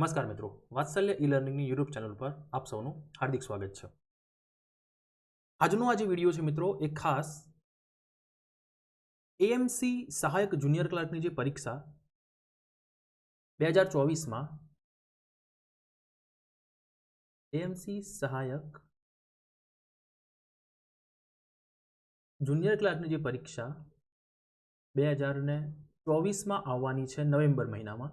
નમસ્કાર મિત્રો, વાત્સલ્ય ઈ લર્નિંગની યુટ્યુબ ચેનલ પર આપ સૌનું હાર્દિક સ્વાગત છે। આજનો આ જે વિડીયો છે મિત્રો એ ખાસ એએમસી સહાયક જુનિયર ક્લાર્કની જે પરીક્ષા 2024માં એએમસી સહાયક જુનિયર ક્લાર્કની જે પરીક્ષા 2024માં આવવાની છે નવેમ્બર મહિનામાં।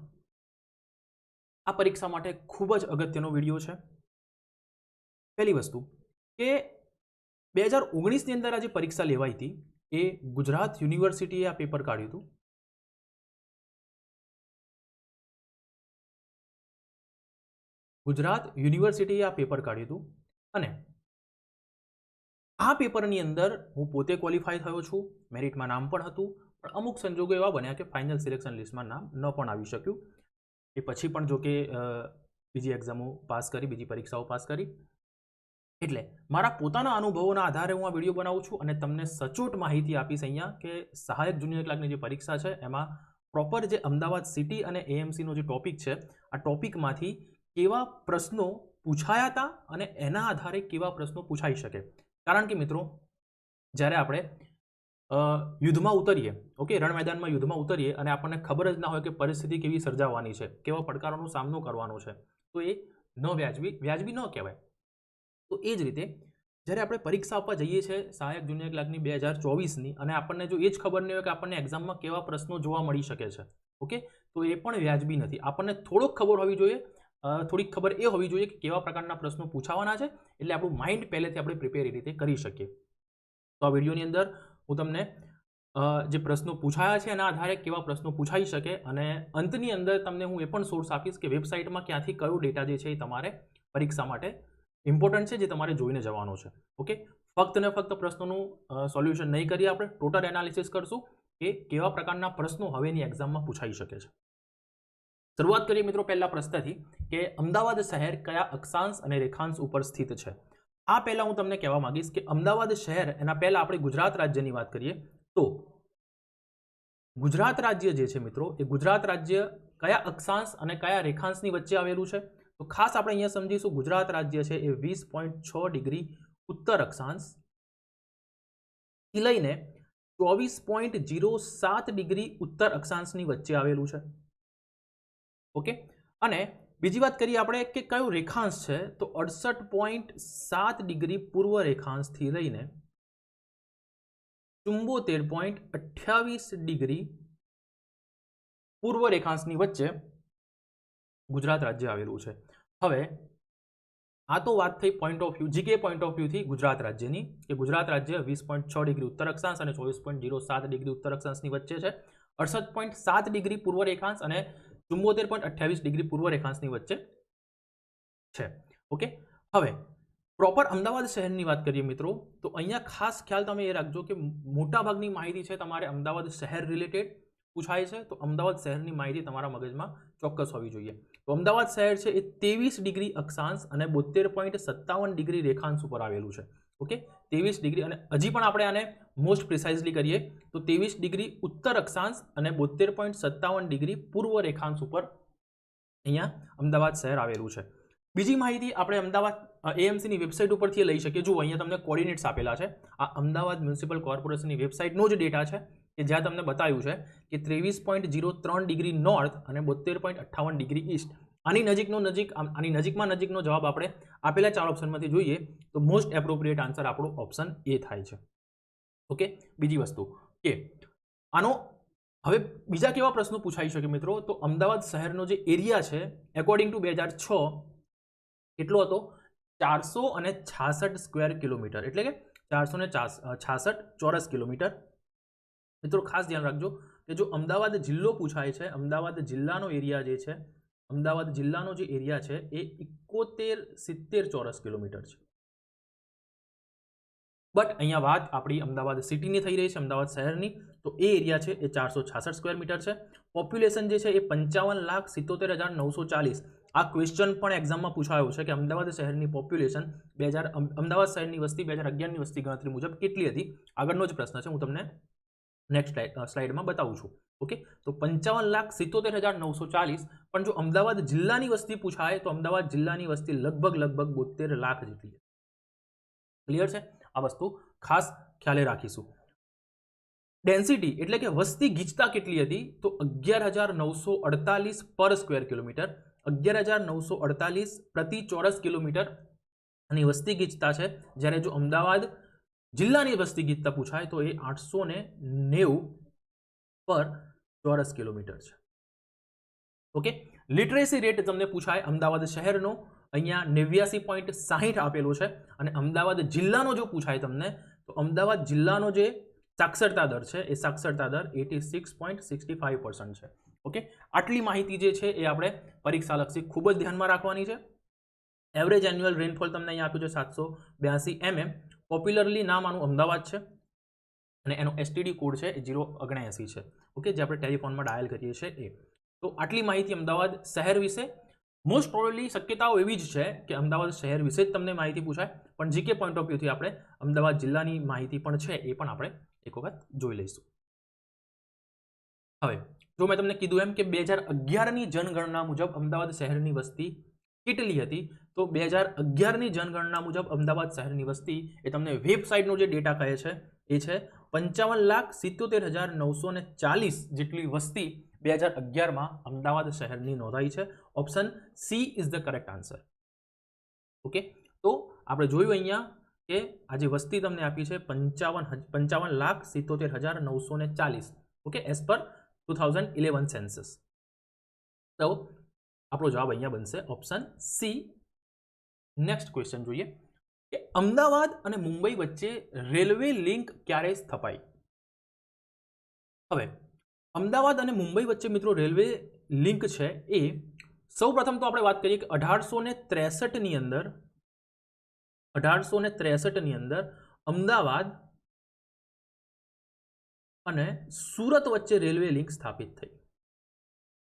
આ પરીક્ષા માટે ખૂબ જ અગત્યનો વિડીયો છે। પહેલી વસ્તુ કે 2019ની અંદર આ જે પરીક્ષા લેવાઈ હતી એ ગુજરાત યુનિવર્સિટીએ આ પેપર કાઢ્યું હતું। ગુજરાત યુનિવર્સિટીએ આ પેપર કાઢ્યું હતું અને આ પેપરની અંદર હું પોતે ક્વોલિફાય થયો છું, મેરિટમાં નામ પણ હતું, પણ અમુક સંજોગો એવા બન્યા કે ફાઇનલ સિલેક્શન લિસ્ટમાં નામ ન પણ આવી શક્યું। એ પછી પણ જો કે બીજી એક્ઝામો પાસ કરી, બીજી પરીક્ષાઓ પાસ કરી। એટલે મારા પોતાના અનુભવોના આધારે હું આ વિડીયો બનાવું છું અને તમને સચોટ માહિતી આપીશ અહીંયા કે સહાયક જુનિયર ક્લાર્કની જે પરીક્ષા છે એમાં પ્રોપર જે અમદાવાદ સિટી અને એએમસીનો જે ટોપિક છે આ ટોપિકમાંથી કેવા પ્રશ્નો પૂછાયા હતા અને એના આધારે કેવા પ્રશ્નો પૂછાઈ શકે। કારણ કે મિત્રો જ્યારે આપણે યુદ્ધમાં ઉતરીએ, ઓકે, રણ મેદાનમાં યુદ્ધમાં ઉતરીએ અને આપણને ખબર જ ના હોય કે પરિસ્થિતિ કેવી સર્જાવાની છે, કેવા પડકારોનો સામનો કરવાનો છે, તો એ વ્યાજબી ન કહેવાય। તો એ જ રીતે જ્યારે આપણે પરીક્ષા આપવા જઈએ છીએ સહાયક જુનિયર ક્લાર્કની 2024ની અને આપણને જો એ જ ખબર નહીં હોય કે આપણને એક્ઝામમાં કેવા પ્રશ્નો જોવા મળી શકે છે, ઓકે, તો એ પણ વ્યાજબી નથી। આપણને થોડોક ખબર હોવી જોઈએ, થોડીક ખબર એ હોવી જોઈએ કે કેવા પ્રકારના પ્રશ્નો પૂછાવાના છે, એટલે આપણું માઇન્ડ પહેલેથી આપણે પ્રિપેર એ રીતે કરી શકીએ। તો આ વિડીયોની અંદર હું તમને જે પ્રશ્નો પૂછાયા છે એના આધારે કેવા પ્રશ્નો પૂછાઈ શકે અને અંતની અંદર તમને હું એ પણ સોર્સ આપીશ કે વેબસાઇટમાં ક્યાંથી કયો ડેટા જે છે એ તમારે પરીક્ષા માટે ઇમ્પોર્ટન્ટ છે, જે તમારે જોઈને જવાનો છે, ઓકે। ફક્ત ને ફક્ત પ્રશ્નોનું સોલ્યુશન નહીં કરીએ, આપણે ટોટલ એનાલિસિસ કરશું કે કેવા પ્રકારના પ્રશ્નો હવેની એક્ઝામમાં પૂછાઈ શકે છે। શરૂઆત કરીએ મિત્રો પહેલા પ્રશ્નથી કે અમદાવાદ શહેર કયા અક્ષાંશ અને રેખાંશ ઉપર સ્થિત છે। આ પહેલા હું તમને કહેવા માંગીશ કે અમદાવાદ શહેર એના પહેલા આપણે ગુજરાત રાજ્યની વાત કરીએ તો ગુજરાત રાજ્ય જે છે મિત્રો એ ગુજરાત રાજ્ય કયા અક્ષાંશ અને કયા રેખાંશની વચ્ચે આવેલું છે, તો ખાસ આપણે અહીંયા સમજીશું ગુજરાત રાજ્ય છે એ 20.6 ડિગ્રી ઉત્તર અક્ષાંશ થી લઈને 24.07 ડિગ્રી ઉત્તર અક્ષાંશની વચ્ચે આવેલું છે, ઓકે। અને બીજી વાત કરીએ આપણે કે કયો રેખાંશ છે તો 68.7 ડિગ્રી પૂર્વ રેખાંશથી લઈને 74.28 ડિગ્રી પૂર્વ રેખાંશની વચ્ચે ગુજરાત રાજ્ય આવેલું છે। હવે આ તો વાત થઈ point of view, GK point of વ્યૂથી ગુજરાત રાજ્યની કે ગુજરાત રાજ્ય 20.6 ડિગ્રી ઉત્તર અક્ષાંશ અને 24.07 ડિગ્રી ઉત્તર અક્ષાંશની વચ્ચે છે, 68.7 ડિગ્રી પૂર્વ રેખાંશ અને 74.28 ડિગ્રી પૂર્વ રેખાંશની વચ્ચે છે, ઓકે। હવે પ્રોપર અમદાવાદ શહેરની વાત કરીએ મિત્રો તો અહીંયા ખાસ ખ્યાલ તમે એ રાખજો કે મોટાભાગની માહિતી છે તમારે અમદાવાદ શહેર રિલેટેડ પૂછાય છે, તો અમદાવાદ શહેરની માહિતી તમારા મગજમાં ચોક્કસ હોવી જોઈએ। તો અમદાવાદ શહેર છે એ 23 ડિગ્રી અક્ષાંશ અને 72.57 ડિગ્રી રેખાંશ ઉપર આવેલું છે, ઓકે। 23 ડિગ્રી અને હજી પણ આપણે આને મોસ્ટ પ્રિસાઇઝલી કરીએ તો 23 ડિગ્રી ઉત્તર અક્ષાંશ અને 72.57 ડિગ્રી પૂર્વ રેખાંશ ઉપર અહીંયા અમદાવાદ શહેર આવેલું છે। બીજી માહિતી આપણે અમદાવાદ એએમસીની વેબસાઇટ ઉપરથી લઈ શકીએ। જુઓ અહીંયા તમને કોર્ડિનેટ્સ આપેલા છે, આ અમદાવાદ મ્યુનિસિપલ કોર્પોરેશનની વેબસાઇટનો જ ડેટા છે કે જ્યાં તમને બતાવ્યું છે કે 23.03 ડિગ્રી નોર્થ અને 72.58 ડિગ્રી ઈસ્ટ। આની નજીકમાં નજીકનો જવાબ આપણે આપેલા ચાર ઓપ્શનમાંથી જોઈએ તો મોસ્ટ એપ્રોપ્રિએટ આન્સર આપણો ઓપ્શન એ થાય છે, ઓકે। બીજી વસ્તુ કે આનો હવે બીજા કેવા પ્રશ્નો પૂછાઈ શકે મિત્રો તો અમદાવાદ શહેરનો જે એરિયા છે એકોર્ડિંગ ટુ 2006 કેટલો હતો 466 સ્ક્વેર કિલોમીટર, એટલે કે 466 ચોરસ કિલોમીટર। મિત્રો ખાસ ધ્યાન રાખજો કે જો અમદાવાદ જિલ્લો પૂછાય છે, અમદાવાદ જિલ્લાનો એરિયા જે છે, અમદાવાદ જિલ્લાનો જે એરિયા છે એ 7170 ચોરસ કિલોમીટર છે, બટ અહીંયા વાત આપણી અમદાવાદ સિટીની થઈ રહી છે, અમદાવાદ શહેરની, તો એ એરિયા છે એ 466 સ્ક્વેર મીટર છે। પોપ્યુલેશન જે છે એ 55,77,940। આ ક્વેશ્ચન પણ એક્ઝામમાં પૂછાયો છે કે અમદાવાદ શહેરની પોપ્યુલેશન અમદાવાદ શહેરની વસ્તી 2011ની વસ્તી ગણતરી મુજબ કેટલી હતી। આગળનો જ પ્રશ્ન છે, હું તમને નેક્સ્ટ સ્લાઇડમાં બતાવું છું, ઓકે, તો 55,77,940. પણ જો અમદાવાદ જિલ્લાની વસ્તી પૂછાય તો અમદાવાદ જિલ્લાની વસ્તી લગભગ 72 લાખ જેટલી. ક્લિયર છે? આ વસ્તુ ખાસ ખ્યાલે રાખીશું. ડેન્સિટી એટલે કે વસ્તી ગીચતા કેટલી હતી? તો 11,948 પર સ્ક્વેર કિલોમીટર. 11,948 પ્રતિ ચોરસ કિલોમીટર ની વસ્તી ગીચતા છે. જ્યારે જો અમદાવાદ જિલ્લાની વસ્તી ગીચતા પૂછાય તો એ 890 પર ચોરસ કિલોમીટર છે. ઓકે, લિટરેસી રેટ તમને પૂછાય અમદાવાદ શહેરનો, અહીંયા 89.60 આપેલો છે. અને અમદાવાદ જિલ્લાનો જો પૂછાય તમને તો અમદાવાદ જિલ્લાનો જે સાક્ષરતા દર છે એ સાક્ષરતા દર 86.65% છે. ઓકે, આટલી માહિતી જે છે એ આપણે પરીક્ષાલક્ષી ખૂબ જ ધ્યાનમાં રાખવાની છે. એવરેજ એન્યુઅલ રેનફોલ તમને અહીંયા આપ્યું છે 782 mm. પોપ્યુલરલી નામ આનું અમદાવાદ છે અને એનો એસટીડી કોડ છે 079 છે. ઓકે, જે આપણે ટેલિફોનમાં ડાયલ કરીએ છીએ એ. તો આટલી માહિતી અમદાવાદ શહેર વિશે. મોસ્ટ પ્રોબેબલી શક્યતાઓ એવી જ છે કે અમદાવાદ શહેર વિશે જ તમને માહિતી પૂછાય, પણ જીકે પોઈન્ટ ઓફ વ્યૂથી આપણે અમદાવાદ જિલ્લાની માહિતી પણ છે એ પણ આપણે એક વખત જોઈ લઈશું. હવે જો મેં તમને કીધું એમ કે 2011ની જનગણના મુજબ અમદાવાદ શહેરની વસ્તી કેટલી હતી, તો 2011ની જનગણના મુજબ અમદાવાદ શહેરની વસ્તી એ તમને વેબસાઇટનો જે ડેટા કહે છે એ છે 55,77,940 જેટલી વસ્તી 2011માં અમદાવાદ શહેરની નોંધાઈ છે. Option she is the correct answer. Okay, તો આપણે જોયું અહીંયા કે આ જે વસ્તી તમને આપી છે 55,77,940. Okay, as per 2011 census. તો આપણો જવાબ અહીંયા બનશે ઓપ્શન સી. નેક્સ્ટ ક્વેશ્ચન જોઈએ કે અમદાવાદ અને મુંબઈ વચ્ચે રેલવે લિંક ક્યારે સ્થપાઈ? હવે અમદાવાદ અને મુંબઈ વચ્ચે મિત્રો રેલવે લિંક છે એ સૌ પ્રથમ તો આપણે વાત કરીએ કે 1863ની અંદર અમદાવાદ અને સુરત વચ્ચે રેલવે લિંક સ્થાપિત થઈ.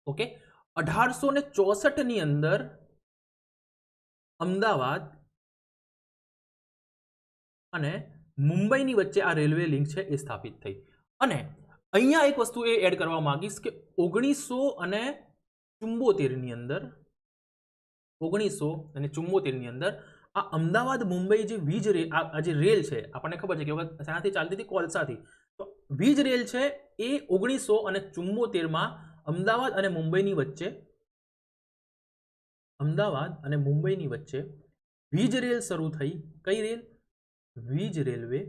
ઓકે, 1864ની અંદર અમદાવાદ અને મુંબઈની વચ્ચે આ રેલવે લિંક છે એ સ્થાપિત થઈ. અને અહીંયા એક વસ્તુ એ એડ કરવા માંગીશ કે 1974ની અંદર આ અમદાવાદ મુંબઈ જે વીજ રેલ, આ જે રેલ છે આપણને ખબર છે કે શાનાથી ચાલતી હતી? કોલસાથી. તો વીજ રેલ છે એ 1974માં અમદાવાદ અને મુંબઈની વચ્ચે વીજ રેલ શરૂ થઈ. કઈ રેલ? વીજ રેલવે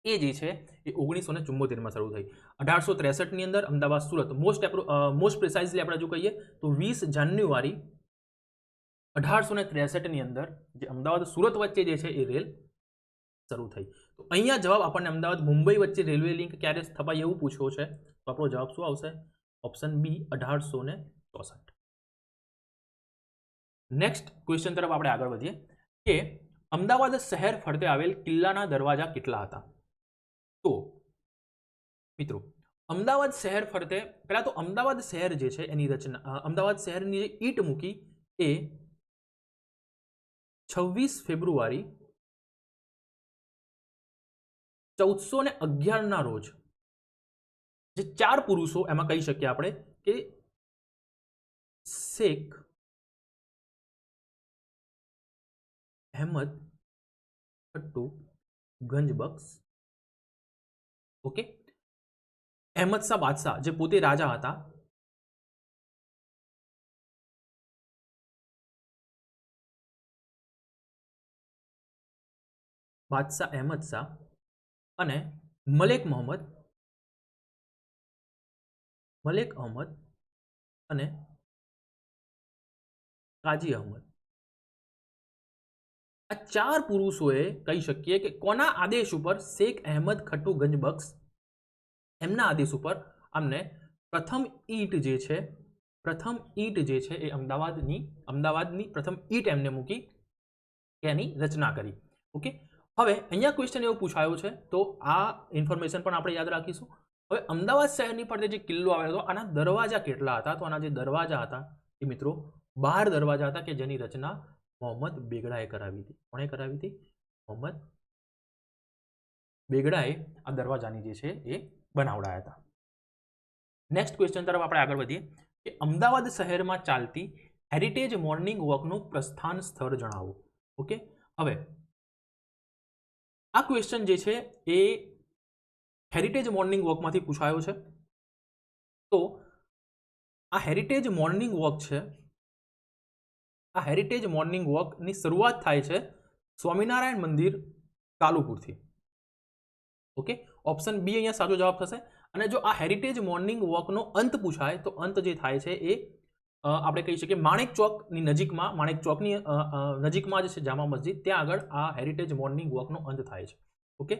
એ જે છે એ 1974માં શરૂ થઈ. 1863ની અંદર અમદાવાદ સુરત, મોસ્ટ પ્રિસાઇઝલી આપણે જો કહીએ તો 20 જાન્યુઆરી 1863ની અંદર જે અમદાવાદ સુરત વચ્ચે જે છે એ રેલ શરૂ થઈ. તો અહીંયા જવાબ આપણને અમદાવાદ મુંબઈ વચ્ચે રેલવે લિંક ક્યારે સ્થપાય એવું પૂછ્યો છે. તો આપણો જવાબ શું આવશે? Option B 1864. નેક્સ્ટ ક્વેશ્ચન તરફ આપણે આગળ વધીએ કે અમદાવાદ શહેર ફરતે આવેલ કિલ્લાના દરવાજા કેટલા હતા? તો મિત્રો અમદાવાદ શહેર ફરતે પહેલા તો અમદાવાદ શહેર જે છે એની રચના, અમદાવાદ શહેરની જે ઈંટ મૂકી એ 26 ફેબ્રુઆરી 1411ના રોજ જે 4 પુરુષો, એમાં કહી શકીએ આપણે કે શેખ અહેમદ ખટ્ટુ ગંજબક્ષ, ઓકે, અહેમદ શાહ બાદશાહ જે પોતે રાજા હતા, બાદશાહ અહેમદ શાહ અને મલેક અહમદ અને કાજી અહમદ, આ 4 પુરુષોએ કહી શકીએ કે કોના આદેશ ઉપર? શેખ અહેમદ ખટ્ટુ ગંજબક્ષ, એમના આદેશ ઉપર અમને પ્રથમ ઈંટ જે છે એ અમદાવાદની પ્રથમ ઈંટ એમને મૂકી કે એની રચના કરી. ઓકે, હવે અહીંયા ક્વેશ્ચન એવો પૂછાયો છે તો આ ઇન્ફોર્મેશન પણ આપણે યાદ રાખીશું. હવે અમદાવાદ શહેરની ફરતે જે કિલ્લો આવેલો હતો આના દરવાજા કેટલા હતા? તો આના જે દરવાજા હતા એ મિત્રો 12 દરવાજા હતા કે જેની રચના મોહમ્મદ બેગડાએ કરાવી હતી. કોણે કરાવી હતી? મોહમ્મદ બેગડાએ આ દરવાજાની જે છે એ બનાવડાયા હતા. નેક્સ્ટ ક્વેશ્ચન તરફ આપણે આગળ વધીએ કે અમદાવાદ શહેરમાં ચાલતી હેરિટેજ મોર્નિંગ વોકનું પ્રસ્થાન સ્થળ જણાવો. ઓકે, હવે આ ક્વેશ્ચન જે છે એ હેરિટેજ મોર્નિંગ વોકમાંથી પૂછાયો છે. તો આ હેરિટેજ મોર્નિંગ વોક છે, આ હેરિટેજ મોર્નિંગ વોકની શરૂઆત થાય છે સ્વામિનારાયણ મંદિર કાલુપુરથી. ઓકે, ઓપ્શન બી અહીંયા સાચો જવાબ થશે. અને જો આ હેરિટેજ મોર્નિંગ વોકનો અંત પૂછાય તો અંત જે થાય છે એ આપણે કહી શકીએ માણેક ચોકની નજીકમાં, માણેક ચોકની નજીકમાં જે છે જામા મસ્જિદ, ત્યાં આગળ આ હેરિટેજ મોર્નિંગ વોકનો અંત થાય છે. ઓકે,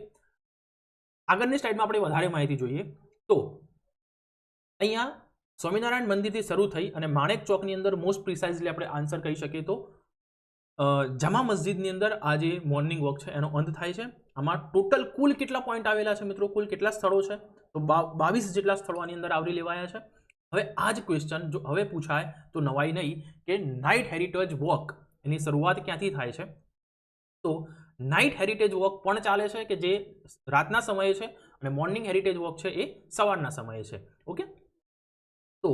આગળની સ્લાઇડમાં આપણે વધારે માહિતી જોઈએ તો અહીંયા સ્વામિનારાયણ મંદિરથી શરૂ થઈ અને માણેક ચોકની અંદર મોસ્ટ પ્રિસાઇઝલી આપણે આન્સર કહી શકીએ તો જામા મસ્જિદની અંદર આ જે મોર્નિંગ વોક છે એનો અંત થાય છે. આમાં ટોટલ કુલ કેટલા પોઈન્ટ આવેલા છે મિત્રો, કુલ કેટલા સ્થળો છે? તો 22 જેટલા સ્થળો આની અંદર આવરી લેવાયા છે. હવે આ જ ક્વેશ્ચન જો હવે પૂછાય તો નવાઈ નહીં કે નાઇટ હેરિટેજ વોક એની શરૂઆત ક્યાંથી થાય છે. તો નાઇટ હેરિટેજ વોક પણ ચાલે છે કે જે રાતના સમયે છે અને મોર્નિંગ હેરિટેજ વોક છે એ સવારના સમયે છે. ઓકે, તો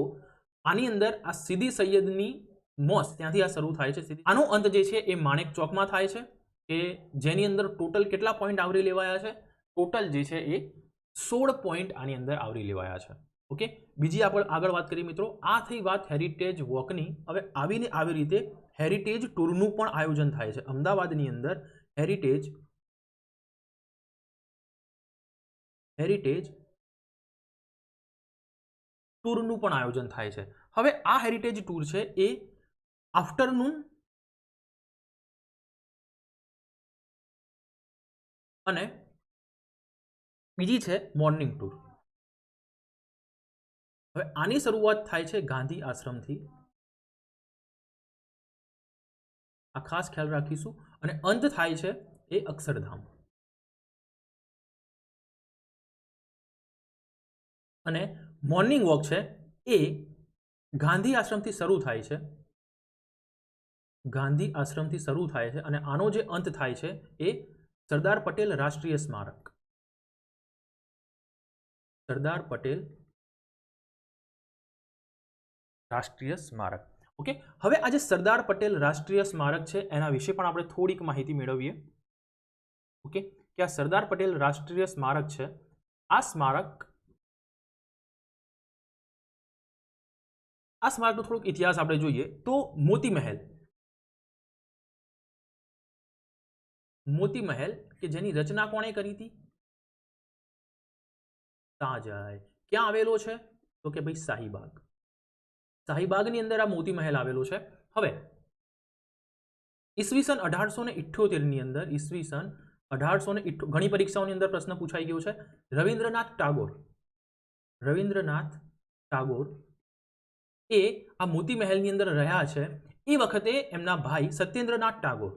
આની અંદર આ સીદી સૈયદની મોસ ત્યાંથી આ શરૂ થાય છે. આનો અંત જે છે એ માણેક ચોકમાં થાય છે કે જેની અંદર ટોટલ કેટલા પોઈન્ટ આવરી લેવાયા છે? ટોટલ જે છે એ 16 પોઈન્ટ આની અંદર આવરી લેવાયા છે. ઓકે, બીજી આપણે આગળ વાત કરીએ મિત્રો, આ થઈ વાત હેરિટેજ વોકની. હવે આવીને આવી રીતે હેરિટેજ ટૂરનું પણ આયોજન થાય છે અમદાવાદની અંદર. હેરિટેજ ટૂરનું પણ આયોજન થાય છે. હવે આ હેરિટેજ ટૂર છે એ આફ્ટરનૂન અને બીજી છે મોર્નિંગ ટૂર. હવે આની શરૂઆત થાય છે ગાંધી આશ્રમથી, આ ખાસ ખ્યાલ રાખીશું, અને અંત થાય છે એ અક્ષરધામ. અને મોર્નિંગ વોક છે એ ગાંધી આશ્રમથી શરૂ થાય છે, ગાંધી આશ્રમથી શરૂ થાય છે અને આનો જે અંત થાય છે એ સરદાર પટેલ રાષ્ટ્રીય સ્મારક. સરદાર પટેલ રાષ્ટ્રીય સ્મારક. ઓકે, હવે આજે સરદાર પટેલ રાષ્ટ્રીય સ્મારક છે એના વિશે પણ આપણે થોડીક માહિતી મેળવીએ. ઓકે, કે આ સરદાર પટેલ રાષ્ટ્રીય સ્મારક છે, આ સ્મારકનો થોડોક ઇતિહાસ આપણે જોઈએ તો મોતી મહેલ કે જેની રચના કોણે કરી હતી? શાહજહાં. ક્યાં આવેલો છે? તો કે ભાઈ શાહીબાગ. શાહીબાગની અંદર આ મોતી મહેલ આવેલો છે. હવે ઈસવીસન 1878 ની અંદર, ઈસવીસન 1878, ઘણી પરીક્ષાઓની અંદર પ્રશ્ન પૂછાઈ ગયો છે. રવિન્દ્રનાથ ટાગોર એ આ મોતી મહેલની અંદર રહ્યા છે. એ વખતે એમના ભાઈ સત્યેન્દ્રનાથ ટાગોર,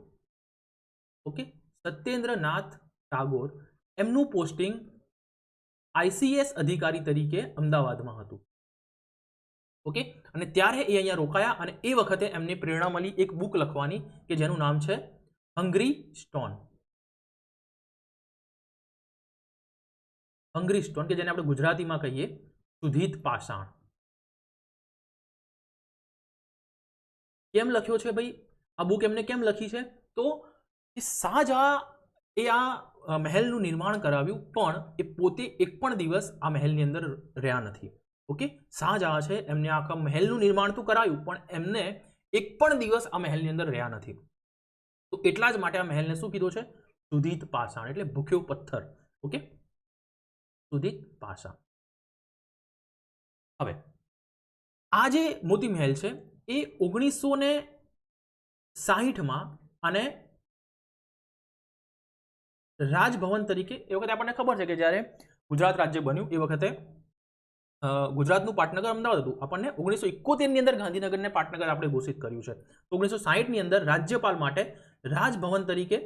ઓકે, સત્યેન્દ્રનાથ ટાગોર, એમનું પોસ્ટિંગ ICS અધિકારી તરીકે અમદાવાદમાં હતું. ઓકે, અને ત્યારે એ અહીંયા રોકાયા અને એ વખતે એમને પ્રેરણા મળી એક બુક લખવાની કે જેનું નામ છે હંગ્રી સ્ટોન. હંગ્રી સ્ટોન કે જેને આપણે ગુજરાતીમાં કહીએ સુધીત પાષાણ. કેમ લખ્યો છે ભાઈ આ બુક? એમને કેમ લખી છે? તો શાહજહાં એ આ મહેલનું નિર્માણ કરાવ્યું પણ એ પોતે એક પણ દિવસ આ મહેલની અંદર રહ્યા નથી. ઓકે, શાહજહાં છે એમને આખા મહેલનું નિર્માણ તો કરાયું પણ એમને એક પણ દિવસ આ મહેલની અંદર રહ્યા નથી. તો એટલા જ માટે આ મહેલને શું કીધો છે? સુધીત પાષાણ, એટલે ભૂખ્યો પથ્થર. ઓકે, સુધીત પાષાણ. હવે આ જે મોતી મહેલ છે એ 1960માં અને રાજભવન તરીકે, એ વખતે આપણને ખબર છે કે જ્યારે ગુજરાત રાજ્ય બન્યું એ વખતે ગુજરાતનું પાટનગર અમદાવાદ હતું. આપણને 1971 ની અંદર ગાંધીનગરને પાટનગર આપણે ઘોષિત કર્યું છે. 1960 ની અંદર રાજ્યપાલ માટે રાજભવન તરીકે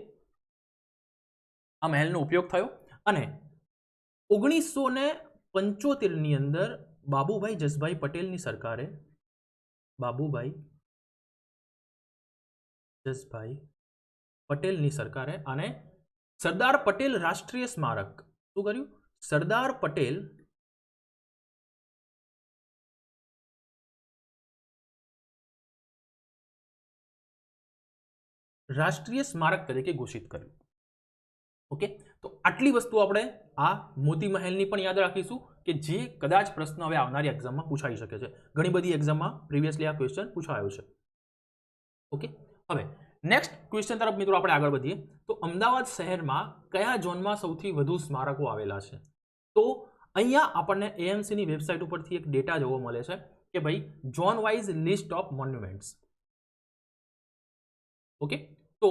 આ મહેલનો ઉપયોગ થયો અને 1975 ની અંદર બાબુભાઈ જસભાઈ પટેલની સરકારે, બાબુભાઈ જસભાઈ પટેલની સરકારે અને સરદાર પટેલ રાષ્ટ્રીય સ્મારક શું કર્યું? સરદાર પટેલ રાષ્ટ્રીય સ્મારક તરીકે ઘોષિત કર્યું. ઓકે, તો આટલી વસ્તુ આપણે આ મોતી મહેલની પણ યાદ રાખીશું કે જે કદાચ પ્રશ્ન હવે આવનારી એક્ઝામમાં પૂછાઈ શકે છે. ઘણી બધી એક્ઝામમાં પ્રીવિયસલી આ ક્વેશ્ચન પૂછાયો છે. ઓકે, હવે નેક્સ્ટ ક્વેશ્ચન તરફ મિત્રો આપણે આગળ વધીએ. તો અમદાવાદ શહેરમાં કયા ઝોનમાં સૌથી વધુ સ્મારકો આવેલા છે? તો અહીંયા આપણને એએમસીની વેબસાઇટ ઉપરથી એક ડેટા જોવા મળે છે કે ભાઈ zone wise list of monuments. Okay, તો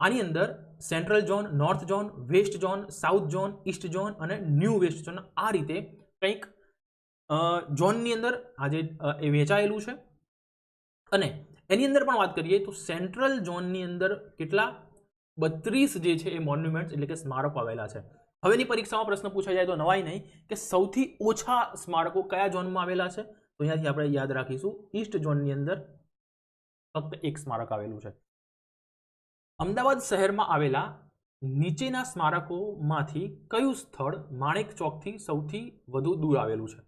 આની અંદર central zone, north zone, west zone, south zone, East zone અને ન્યૂ વેસ્ટ ઝોન આ રીતે કંઈક ઝોનની અંદર આજે એ વહેંચાયેલું છે. અને એની અંદર પણ વાત કરીએ તો સેન્ટ્રલ ઝોનની અંદર કેટલા 32 જે છે એ મોન્યુમેન્ટ્સ એટલે કે સ્મારકો આવેલા છે. હવેની પરીક્ષામાં પ્રશ્ન પૂછાઈ જાય તો નવાઈ નહીં કે સૌથી ઓછા સ્મારકો કયા ઝોનમાં આવેલા છે. તો અહીંયાથી આપણે યાદ રાખીશું ઈસ્ટ ઝોનની અંદર ફક્ત એક સ્મારક આવેલું છે. અમદાવાદ શહેરમાં આવેલા નીચેના સ્મારકોમાંથી કયું સ્થળ માણેક ચોકથી સૌથી વધુ દૂર આવેલું છે?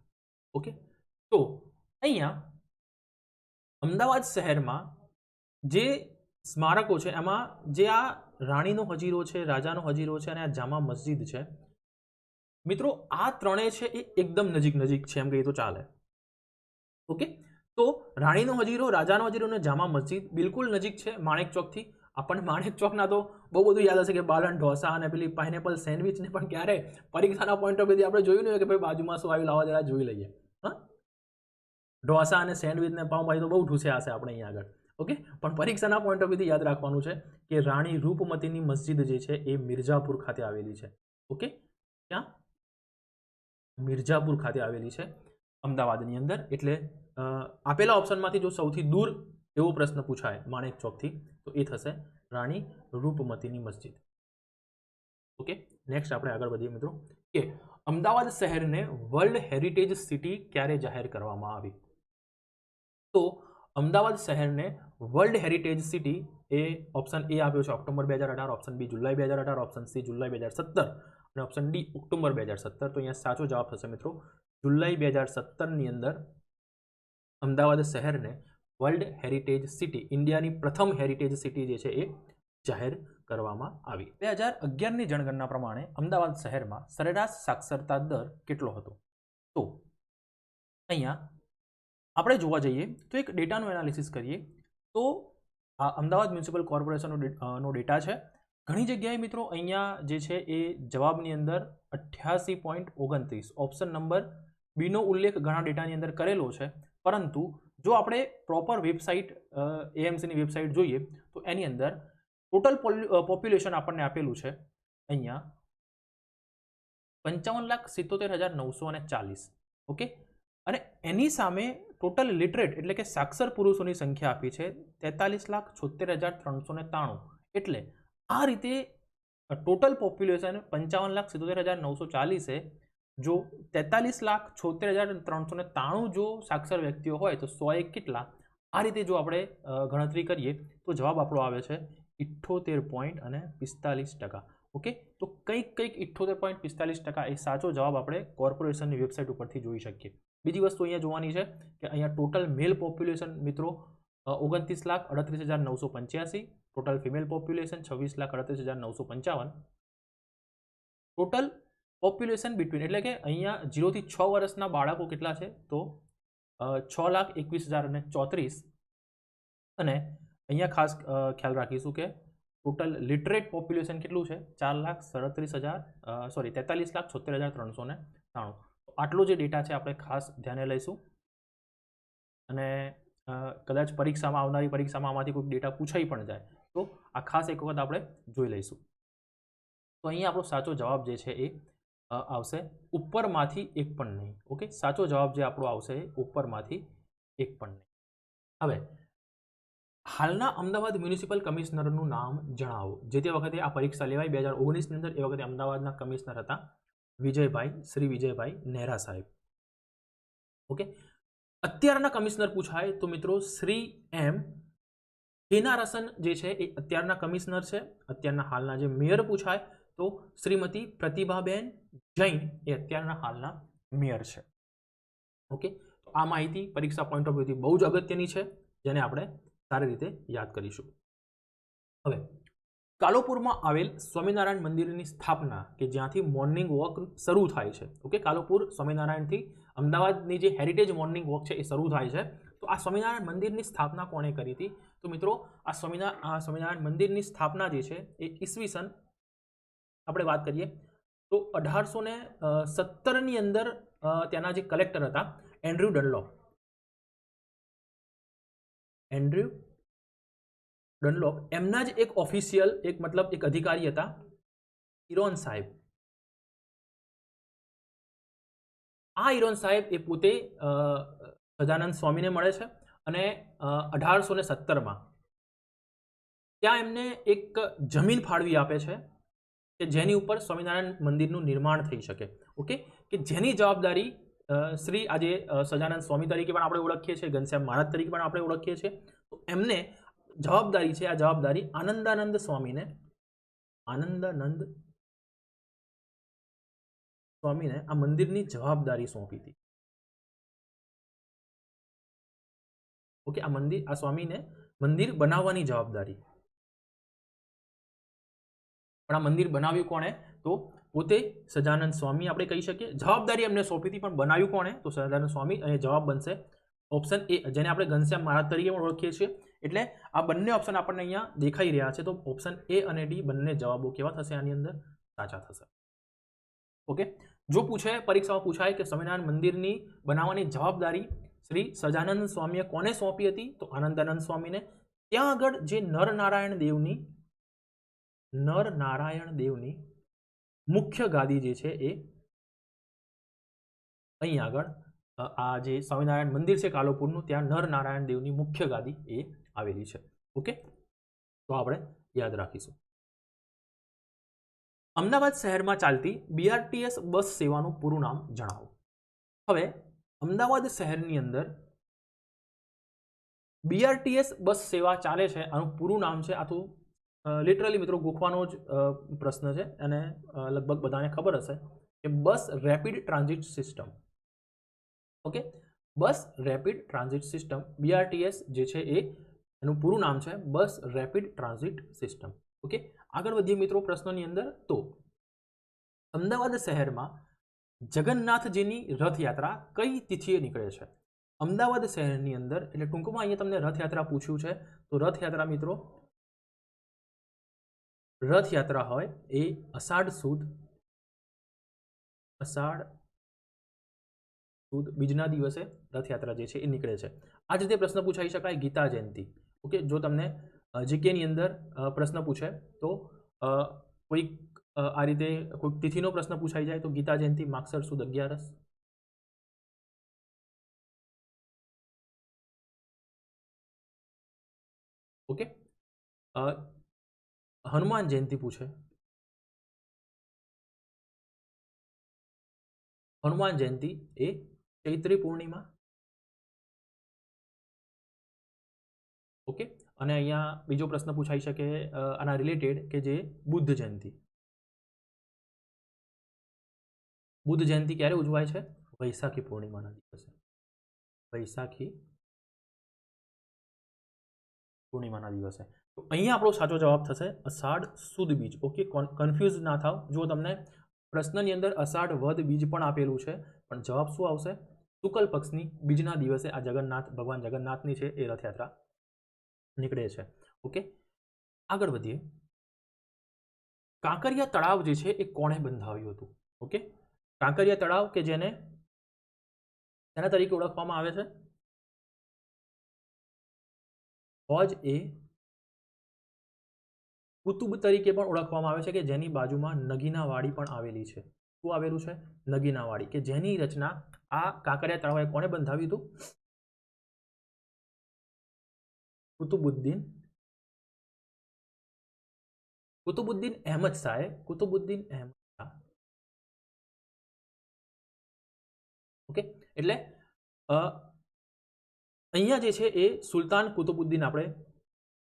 ઓકે, તો અહીંયા અમદાવાદ શહેરમાં જે સ્મારકો છે એમાં જે આ રાણીનો હજીરો છે, રાજાનો હજીરો છે અને આ જામા મસ્જિદ છે મિત્રો, આ ત્રણેય છે એ એકદમ નજીક છે એમ કહીએ તો ચાલે. ઓકે, તો રાણીનો હજીરો, રાજાનો હજીરો અને જામા મસ્જિદ બિલકુલ નજીક છે માણેક ચોકથી. આપણને માણેક ચોકના તો બહુ બધું યાદ હશે કે બાલન ઢોસા અને પેલી પાઇનેપલ સેન્ડવિચને પણ ક્યારે પરીક્ષાના પોઈન્ટ ઓફ વ્યૂથી આપણે જોયું નહીં કે ભાઈ બાજુમાં શું આવ્યું, લાવા જરા જોઈ લઈએ. હા, ઢોસા અને સેન્ડવિચ ને પાઉંભાજી તો બહુ ઢૂસ્યા હશે આપણે અહીંયા આગળ. ઓકે, પણ પરીક્ષાના પોઈન્ટ ઓફ વ્યૂથી યાદ રાખવાનું છે કે રાણી રૂપમતીની મસ્જિદ જે છે એ મિર્ઝાપુર ખાતે આવેલી છે. ઓકે, ક્યાં? મિર્ઝાપુર ખાતે આવેલી છે અમદાવાદની અંદર. એટલે આપેલા ઓપ્શનમાંથી જો સૌથી દૂર એવો પ્રશ્ન પૂછાય માણેક ચોકથી તો એ થશે રાણી રૂપમતીની મસ્જિદ. ઓકે, નેક્સ્ટ આપણે આગળ વધીએ મિત્રો કે અમદાવાદ શહેરને વર્લ્ડ હેરિટેજ સિટી ક્યારે જાહેર કરવામાં આવી? તો અમદાવાદ શહેરને world heritage city A option A આપ્યો છે ઓક્ટોબર 2018, ઓપ્શન બી જુલાઈ 2018, ઓપ્શન સી જુલાઈ 2017 અને ઓપ્શન ડી ઓક્ટોબર 2017. તો અહીંયા સાચો જવાબ થશે મિત્રો જુલાઈ 2017ની અંદર અમદાવાદ શહેરને વર્લ્ડ હેરિટેજ સિટી, ઇન્ડિયાની પ્રથમ હેરિટેજ સિટી જે છે એ જાહેર કરવામાં આવી. 2011ની જનગણના પ્રમાણે અમદાવાદ શહેરમાં સરેરાશ સાક્ષરતા દર કેટલો હતો? તો અહીંયા આપણે જોવા જઈએ તો એક ડેટાનું એનાલિસિસ કરીએ તો આ અમદાવાદ મ્યુનિસિપલ કોર્પોરેશનનો ડેટા છે. ઘણી જગ્યાએ મિત્રો અહીંયા જે છે એ જવાબની અંદર 88.29 ઓપ્શન નંબર બીનો ઉલ્લેખ ઘણા ડેટાની અંદર કરેલો છે. પરંતુ જો આપણે પ્રોપર વેબસાઇટ એએમસીની વેબસાઇટ જોઈએ તો એની અંદર ટોટલ પોપ્યુલેશન આપણને આપેલું છે અહીંયા 55,77,940. ઓકે, અને એની સામે ટોટલ લિટરેટ એટલે કે સાક્ષર પુરુષોની સંખ્યા આપી છે 43,76,393. એટલે આ રીતે ટોટલ પોપ્યુલેશન 55,77,940 જો 43,76,393 જો સાક્ષર વ્યક્તિઓ હોય તો 100 કેટલા? આ રીતે જો આપણે ગણતરી કરીએ તો જવાબ આપણો આવે છે 78.45%. ઓકે, તો કંઈક 78.45% એ સાચો જવાબ આપણે કોર્પોરેશનની વેબસાઇટ ઉપરથી જોઈ શકીએ. બીજી વસ્તુ અહીંયા જોવાની છે કે અહીંયા ટોટલ મેલ પોપ્યુલેશન મિત્રો 29,38,985, total female population 26,38,955, total population between એટલે કે અહીંયા 0 થી 6 વર્ષના બાળકો કેટલા છે તો 6,21,034. અને અહીંયા ખાસ ખ્યાલ રાખીશું કે ટોટલ લિટરેટ પોપ્યુલેશન કેટલું છે 43,76,393. આટલો જે ડેટા છે આપણે ખાસ ધ્યાને લઈશું. અને કદાચ પરીક્ષામાં આવનારી પરીક્ષામાં આમાંથી કોઈ ડેટા પૂછાઈ પણ જાય તો આ ખાસ એક વખત આપણે જોઈ લઈશું. તો અહીંયા આપણો સાચો જવાબ જે છે એ આવશે ઉપરમાંથી એક પણ નહીં. ઓકે, સાચો જવાબ જે આપણો આવશે એ ઉપરમાંથી એક પણ નહીં. હવે હાલના અમદાવાદ મ્યુનિસિપલ કમિશનરનું નામ જણાવો. જે તે વખતે આ પરીક્ષા લેવાઈ 2019ની અંદર, એ વખતે અમદાવાદના કમિશનર હતા શ્રી વિજયભાઈ નેહરા સાહેબ. ઓકે, અત્યારના કમિશનર પૂછાય તો મિત્રો શ્રી એમ હેનારસન જે છે એ અત્યારના કમિશનર છે. અત્યારના હાલના જે મેયર પૂછાય તો શ્રીમતી પ્રતિભાબેન જૈન એ અત્યારના હાલના મેયર છે. ઓકે, તો આ માહિતી પરીક્ષા પોઈન્ટ ઓફ વ્યૂથી બહુ જ અગત્યની છે જેને આપણે સારી રીતે યાદ કરીશું. હવે કાલોપુરમાં આવેલ સ્વામિનારાયણ મંદિરની સ્થાપના કે જ્યાંથી મોર્નિંગ વોક શરૂ થાય છે. ઓકે, કાલોપુર સ્વામિનારાયણથી અમદાવાદની જે હેરિટેજ મોર્નિંગ વોક છે એ શરૂ થાય છે. તો આ સ્વામિનારાયણ મંદિરની સ્થાપના કોણે કરી હતી? તો મિત્રો આ સ્વામિનારાયણ મંદિરની સ્થાપના જે છે એ ઈસવીસન આપણે વાત કરીએ તો 1817ની અંદર ત્યાંના જે કલેક્ટર હતા એન્ડ્રુ ડનલોપ એમના જ એક ઓફિશિયલ એક અધિકારી હતા ઇરોન સાહેબ. આ ઇરોન સાહેબ એ પોતે સદાનંદ સ્વામીને મળે છે અને 1817માં ત્યાં એમને એક જમીન ફાળવી આપે છે કે જેની ઉપર સ્વામિનારાયણ મંદિરનું નિર્માણ થઈ શકે. ઓકે, કે જેની જવાબદારી શ્રી આજે સજાનંદ સ્વામી તરીકે પણ આપણે ઓળખીએ છીએ, ઘનશ્યામ મહારાજ તરીકે પણ આપણે ઓળખીએ છીએ. તો એમને જવાબદારી છે, આ જવાબદારી આનંદાનંદ સ્વામીને આ મંદિરની જવાબદારી સોંપી હતી. ઓકે, આ સ્વામીને મંદિર બનાવવાની જવાબદારી. પણ આ મંદિર બનાવ્યું કોણે? તો પોતે સજાનંદ સ્વામી આપણે કહી શકીએ. જવાબદારી એમને સોંપી હતી પણ બનાવ્યું કોણે? તો સજાનંદ સ્વામી. અને જવાબ બનશે ઓપ્શન એ, જેને આપણે ઘનશ્યામ મહારાજ તરીકે પણ ઓળખીએ છીએ. એટલે આ બંને ઓપ્શન આપણને અહીંયા દેખાઈ રહ્યા છે. તો ઓપ્શન એ અને ડી બંને જવાબો કેવા થશે? આની અંદર સાચા થશે. ઓકે, જો પરીક્ષામાં પૂછાય કે સ્વામિનારાયણ મંદિરની બનાવવાની જવાબદારી શ્રી સજાનંદ સ્વામીએ કોને સોંપી હતી? તો આનંદાનંદ સ્વામીને. ત્યાં આગળ જે નરનારાયણ દેવની મુખ્ય ગાદી જે છે એ અહીં આગળ આ જે સ્વામિનારાયણ મંદિર છે કાલોપુરનું, ત્યાં નરનારાયણ દેવની મુખ્ય ગાદી એ આવેલી છે. ઓકે, તો આપણે યાદ રાખીશું. અમદાવાદ શહેરમાં ચાલતી BRTS બસ સેવાનું પૂરું નામ જણાવો. હવે અમદાવાદ શહેરની અંદર BRTS બસ સેવા ચાલે છે, આનું પૂરું નામ છે, આ તો લિટરલી મિત્રો ગોખવાનો જ પ્રશ્ન છે અને લગભગ બધાને ખબર હશે કે bus rapid transit system. Okay, bus rapid transit system BRTS જે છે એ એનું પૂરું નામ છે bus rapid transit system. Okay, આગળ વધીએ મિત્રો પ્રશ્નની અંદર. તો અમદાવાદ શહેરમાં જગન્નાથજીની રથયાત્રા કઈ તિથિએ નીકળે છે? અમદાવાદ શહેરની અંદર, એટલે ટૂંકમાં અહીંયા તમને રથયાત્રા પૂછ્યું છે. તો રથયાત્રા હોય એ અષાઢ સુદ બીજના દિવસે રથયાત્રા જે છે એ નીકળે છે. આ જ રીતે પ્રશ્ન પૂછાઈ શકાય ગીતા જયંતિ. ઓકે, જો તમને જીકેની અંદર પ્રશ્ન પૂછે તો કોઈક આ રીતે કોઈક તિથિનો પ્રશ્ન પૂછાઈ જાય તો ગીતા જયંતિ, માગસર સુદ 11. ઓકે, હનુમાન જયંતિ પૂછે, હનુમાન જયંતિ એ ચૈત્રી પૂર્ણિમા. ઓકે, અને અહીંયા બીજો પ્રશ્ન પૂછાઈ શકે આના રિલેટેડ કે જે બુદ્ધ જયંતિ ક્યારે ઉજવાય છે? વૈશાખી પૂર્ણિમાના દિવસે. તો અહીંયા આપણો સાચો જવાબ થશે અષાઢ સુદ બીજ. ઓકે, કન્ફ્યુઝ ના થાવ. જો તમને પ્રશ્નની અંદર અષાઢ વદ બીજ પણ આપેલું છે, પણ જવાબ શું આવશે? શુક્લ પક્ષની બીજના દિવસે આ ભગવાન જગન્નાથની છે એ રથયાત્રા નીકળે છે. ઓકે, આગળ વધીએ. કાંકરિયા તળાવ જે છે એ કોણે બંધાવ્યું હતું? ઓકે, કાંકરિયા તળાવ કે જેને તેના તરીકે ઓળખવામાં આવે છે હોજ એ કુતુબ તરીકે પણ ઓળખવામાં આવે છે, કે જેની બાજુમાં નગીનાવાડી પણ આવેલી છે. શું આવેલું છે? નગીનાવાડી, કે જેની રચના આ કાંકરિયા તળાવે કોણે બંધાવ્યું હતું? કુતુબુદ્દીન અહેમદ શાહે. ઓકે, એટલે અહીંયા જે છે એ સુલતાન કુતુબુદ્દીન આપણે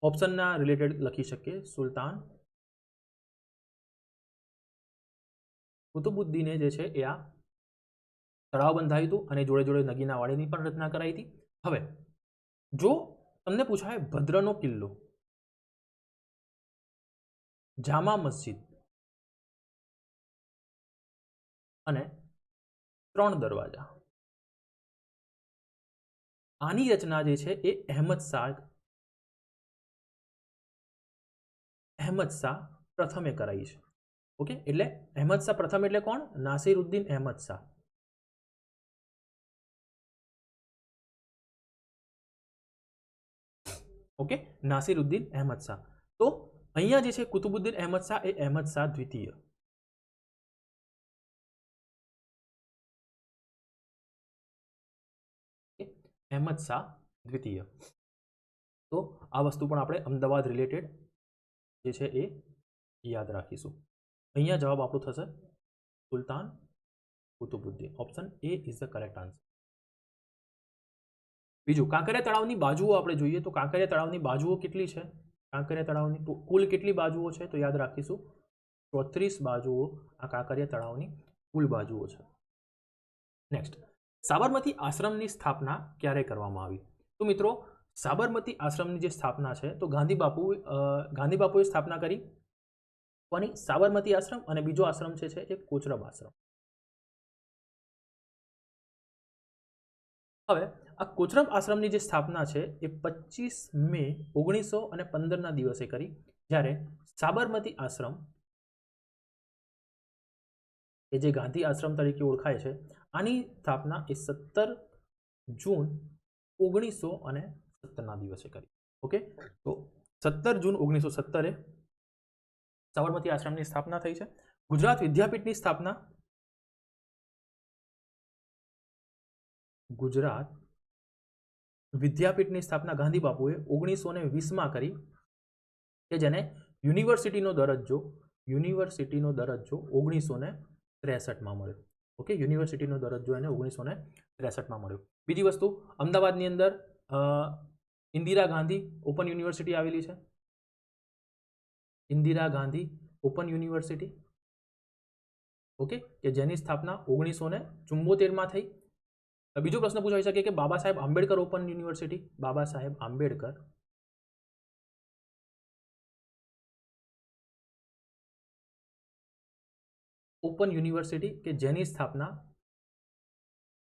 ઓપ્શનના રિલેટેડ લખી શકીએ. સુલતાન કુતુબુદ્દીને જે છે એ આ તળાવ બંધાવ્યું હતું અને જોડે જોડે નગીનાવાડીની પણ રચના કરાઈ હતી. હવે જો તમને પૂછાય ભદ્રનો કિલ્લો, જામા મસ્જિદ અને 3 દરવાજા. આની રચના જે છે એ અહેમદ શાહ પ્રથમે કરાઈ છે. ઓકે, એટલે અહેમદ શાહ પ્રથમ એટલે કોણ? નાસિરુદ્દીન અહેમદ શાહ. ઓકે, નાસિરુદ્દીન અહેમદ શાહ. તો અહીંયા જે છે કુતુબુદ્દીન અહેમદ શાહ એ અહેમદ શાહ દ્વિતીય. અહેમદ શાહ દ્વિતીય. તો આ વસ્તુ પણ આપણે અમદાવાદ રિલેટેડ જે છે એ યાદ રાખીશું. અહીંયા જવાબ આપણો થશે Sultan Qutbuddin. Option A is the correct answer. બીજું, કાંકરિયા તળાવની બાજુઓ આપણે જોઈએ તો કાંકરિયા તળાવની બાજુઓ કેટલી છે? કાંકરિયા તળાવની કુલ કેટલી બાજુઓ છે? તો યાદ રાખીશું 34 બાજુઓ આ કાંકરિયા તળાવની કુલ બાજુઓ છે. નેક્સ્ટ, સાબરમતી આશ્રમની સ્થાપના ક્યારે કરવામાં આવી? તો મિત્રો, સાબરમતી આશ્રમની જે સ્થાપના છે તો ગાંધી બાપુએ સ્થાપના કરી. કોની? સાબરમતી આશ્રમ. અને બીજો આશ્રમ છે એ કોચરબ આશ્રમ. હવે આ કોચરબ આશ્રમની જે સ્થાપના છે એ 25 મે 1915ના દિવસે કરી, જ્યારે સાબરમતી આશ્રમ કે જે ગાંધી આશ્રમ તરીકે ઓળખાય છે આની સ્થાપના એ 17 જૂન 1917ના દિવસે કરી. ઓકે, તો 17 જૂન 1917 સાબરમતી આશ્રમની સ્થાપના થઈ છે. ગુજરાત વિદ્યાપીઠની સ્થાપના ગાંધી બાપુએ 1920માં કરી, કે જેને યુનિવર્સિટીનો દરજ્જો 1963માં મળ્યો. ઓકે, યુનિવર્સિટીનો દરજ્જો એને 1963માં મળ્યો. બીજી વસ્તુ, અમદાવાદની અંદર ઇન્દિરા ગાંધી ઓપન યુનિવર્સિટી આવેલી છે. Indira Gandhi open university. Okay, કે જેની સ્થાપના 1974માં થઈ. બીજો પ્રશ્ન પૂછાઈ શકે કે Baba Saheb Ambedkar open university. Baba Saheb Ambedkar open university કે જેની સ્થાપના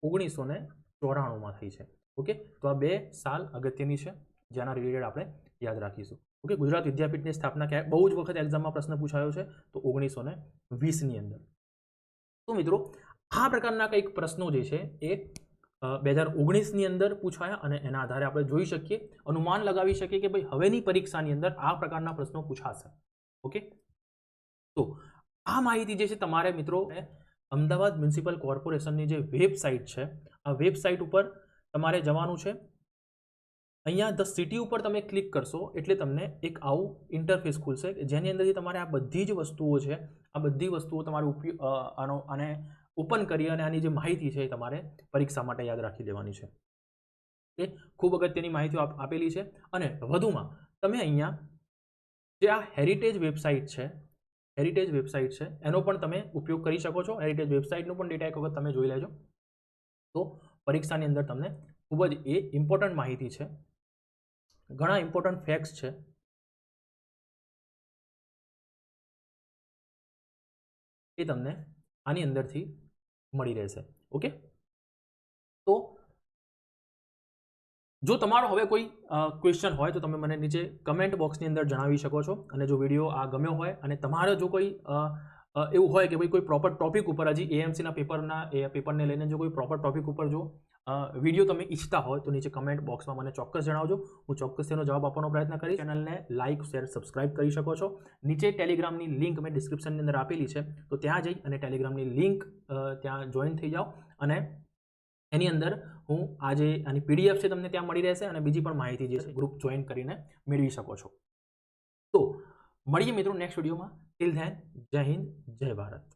1994માં થઈ છે. ઓકે, તો આ 2 સાલ અગત્યની છે જેના રિલેટેડ આપણે યાદ રાખીશું. ઓકે, ગુજરાત વિદ્યાપીઠની સ્થાપના ક્યારે? બહુ જ વખત એક્ઝામમાં પ્રશ્ન પૂછાયો છે, તો 1920ની અંદર. તો મિત્રો, આ પ્રકારના કંઈક પ્રશ્નો જે છે એ 2019ની અંદર પૂછાયા અને એના આધારે આપણે જોઈ શકીએ, અનુમાન લગાવી શકીએ કે ભાઈ હવેની પરીક્ષાની અંદર આ પ્રકારના પ્રશ્નો પૂછાશે. ઓકે, તો આ માહિતી જે છે તમારે મિત્રો અમદાવાદ મ્યુનિસિપલ કોર્પોરેશનની જે વેબસાઇટ છે આ વેબસાઇટ ઉપર તમારે જવાનું છે. અહીંયા ધ સિટી ઉપર તમે ક્લિક કરશો એટલે તમને એક આવું ઇન્ટરફેસ ખુલશે જેની અંદરથી તમારે આ બધી જ વસ્તુઓ છે, આ બધી વસ્તુઓ તમારે આને ઓપન કરી અને આની જે માહિતી છે એ તમારે પરીક્ષા માટે યાદ રાખી દેવાની છે. એ ખૂબ અગત્યની માહિતીઓ આપેલી છે. અને વધુમાં તમે અહીંયા જે આ હેરિટેજ વેબસાઇટ છે એનો પણ તમે ઉપયોગ કરી શકો છો. હેરિટેજ વેબસાઇટનો પણ ડેટા એક વખત તમે જોઈ લેજો, તો પરીક્ષાની અંદર તમને ખૂબ જ એ ઇમ્પોર્ટન્ટ માહિતી છે, ઘણા ઇમ્પોર્ટન્ટ ફેક્ટ્સ છે એ તમને આની અંદરથી મળી રહેશે. ઓકે, તો જો તમારો હવે કોઈ ક્વેશ્ચન હોય તો તમે મને નીચે કમેન્ટ બોક્સની અંદર જણાવી શકો છો. અને જો વિડીયો આ ગમ્યો હોય અને તમારો જો કોઈ એવું હોય કે ભાઈ કોઈ પ્રોપર ટોપિક ઉપર હજી એએમસીના પેપરને લઈને જો કોઈ પ્રોપર ટોપિક ઉપર જો વિડીયો તમે ઈચ્છતા હોય તો નીચે કમેન્ટ બોક્સમાં મને ચોક્કસ જણાવજો. હું ચોક્કસ તેનો જવાબ આપવાનો પ્રયત્ન કરીશ. ચેનલને લાઇક, શેર, સબસ્ક્રાઇબ કરી શકો છો. નીચે ટેલિગ્રામની લિંક મેં ડિસ્ક્રિપ્શનની અંદર આપેલી છે, તો ત્યાં જઈ અને ટેલિગ્રામની લિંક ત્યાં જોઈન થઈ જાઓ અને એની અંદર હું આજે આની પીડીએફ છે તમને ત્યાં મળી રહેશે અને બીજી પણ માહિતી જે છે ગ્રુપ જોઈન કરીને મેળવી શકો છો. તો મળીએ મિત્રો નેક્સ્ટ વિડીયોમાં. ટિલ ધેન, જય હિન્દ, જય ભારત.